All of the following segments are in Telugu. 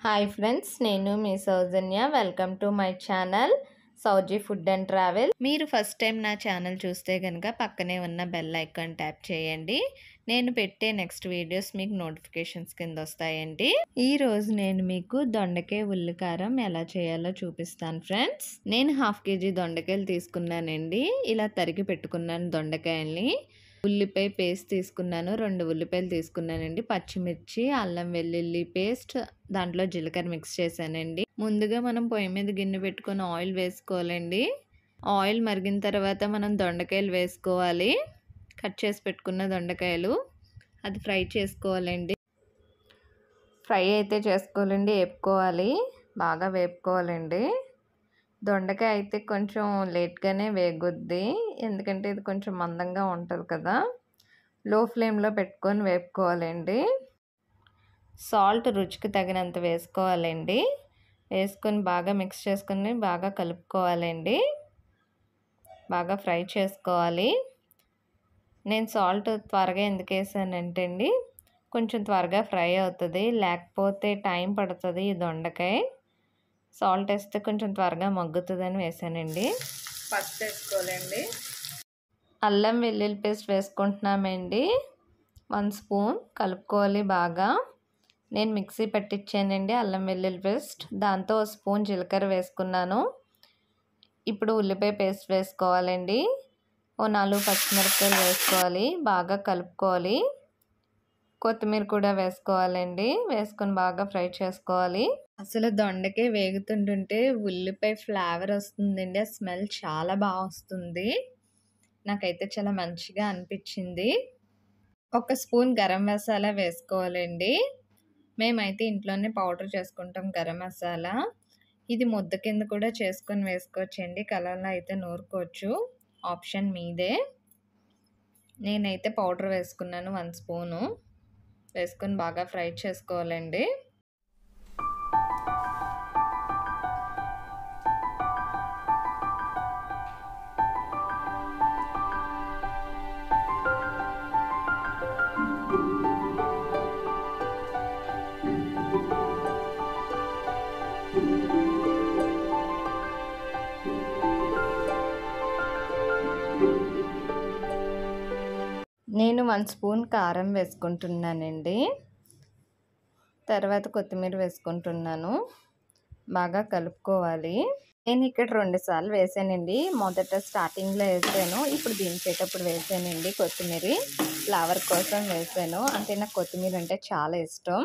హాయ్ ఫ్రెండ్స్, నేను మీ Soujanya. Welcome to my channel Souji food and travel. మీరు ఫస్ట్ టైం నా ఛానల్ చూస్తే కనుక పక్కనే ఉన్న బెల్ ఐకాన్ ట్యాప్ చేయండి. నేను పెట్టే నెక్స్ట్ వీడియోస్ మీకు నోటిఫికేషన్స్ కింద వస్తాయండి. ఈరోజు నేను మీకు దొండకాయ ఉల్లికారం ఎలా చేయాలో చూపిస్తాను ఫ్రెండ్స్. నేను 1/2 kg దొండకాయలు తీసుకున్నానండి. ఇలా తరిగి పెట్టుకున్నాను దొండకాయల్ని. ఉల్లిపాయ పేస్ట్ తీసుకున్నాను, 2 ఉల్లిపాయలు తీసుకున్నానండి. పచ్చిమిర్చి, అల్లం వెల్లుల్లి పేస్ట్, దాంట్లో జీలకర్ర మిక్స్ చేశానండి. ముందుగా మనం పొయ్యి మీద గిన్నె పెట్టుకొని ఆయిల్ వేసుకోవాలండి. ఆయిల్ మరిగిన తర్వాత మనం దొండకాయలు వేసుకోవాలి. కట్ చేసి పెట్టుకున్న దొండకాయలు అది ఫ్రై చేసుకోవాలండి. ఫ్రై అయితే చేసుకోవాలండి, వేపుకోవాలి, బాగా వేపుకోవాలండి. దొండకాయ అయితే కొంచెం లేట్గానే వేగుద్ది, ఎందుకంటే ఇది కొంచెం మందంగా ఉంటుంది కదా. లో ఫ్లేమ్లో పెట్టుకొని వేపుకోవాలండి. సాల్ట్ రుచికి తగినంత వేసుకోవాలండి. వేసుకొని బాగా మిక్స్ చేసుకొని బాగా కలుపుకోవాలండి. బాగా ఫ్రై చేసుకోవాలి. నేను సాల్ట్ త్వరగా ఎందుకు వేసానంటే అండి, కొంచెం త్వరగా ఫ్రై అవుతుంది, లేకపోతే టైం పడుతుంది ఈ దొండకాయ. సాల్ట్ వేస్తే కొంచెం త్వరగా మగ్గుతుందని వేసానండి. పసుపు వేసుకోవాలండి. అల్లం వెల్లుల్లి పేస్ట్ వేసుకుంటున్నామండి. 1 స్పూన్ కలుపుకోవాలి బాగా. నేను మిక్సీ పట్టించానండి అల్లం వెల్లుల్లి పేస్ట్. దాంతో 1 స్పూన్ జీలకర్ర వేసుకున్నాను. ఇప్పుడు ఉల్లిపాయ పేస్ట్ వేసుకోవాలండి. 4 పచ్చిమిరపకాయలు వేసుకోవాలి, బాగా కలుపుకోవాలి. కొత్తిమీర కూడా వేసుకోవాలండి. వేసుకొని బాగా ఫ్రై చేసుకోవాలి. అసలు దొండకాయ వేగుతుంటుంటే ఉల్లిపాయ ఫ్లేవర్ వస్తుందండి. ఆ స్మెల్ చాలా బాగా వస్తుంది. నాకైతే చాలా మంచిగా అనిపించింది. 1 స్పూన్ గరం మసాలా వేసుకోవాలండి. మేమైతే ఇంట్లోనే పౌడర్ చేసుకుంటాం గరం మసాలా. ఇది ముద్ద కింద కూడా చేసుకొని వేసుకోవచ్చండి. కలర్లో అయితే నూరుకోవచ్చు, ఆప్షన్ మీదే. నేనైతే పౌడర్ వేసుకున్నాను 1 స్పూను. వేసుకొని బాగా ఫ్రై చేసుకోవాలండి. నేను 1 స్పూన్ కారం వేసుకుంటున్నానండి. తర్వాత కొత్తిమీర వేసుకుంటున్నాను. బాగా కలుపుకోవాలి. నేను ఇక్కడ 2 సార్లు వేసానండి. మొదట స్టార్టింగ్లో వేసాను, ఇప్పుడు దించేటప్పుడు వేసానండి. కొత్తిమీర ఫ్లేవర్ కోసం వేసాను, అంటే నాకు కొత్తిమీర అంటే చాలా ఇష్టం.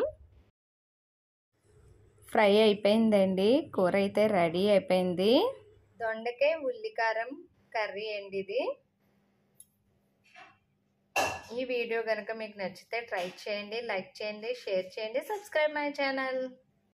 ఫ్రై అయిపోయిందండి, కూర అయితే రెడీ అయిపోయింది. దొండకాయ ఉల్లికారం కర్రీ అండి ఇది. ఈ వీడియో కనుక మీకు నచ్చితే ట్రై చేయండి, లైక్ చేయండి, షేర్ చేయండి, సబ్స్క్రైబ్ మై ఛానల్.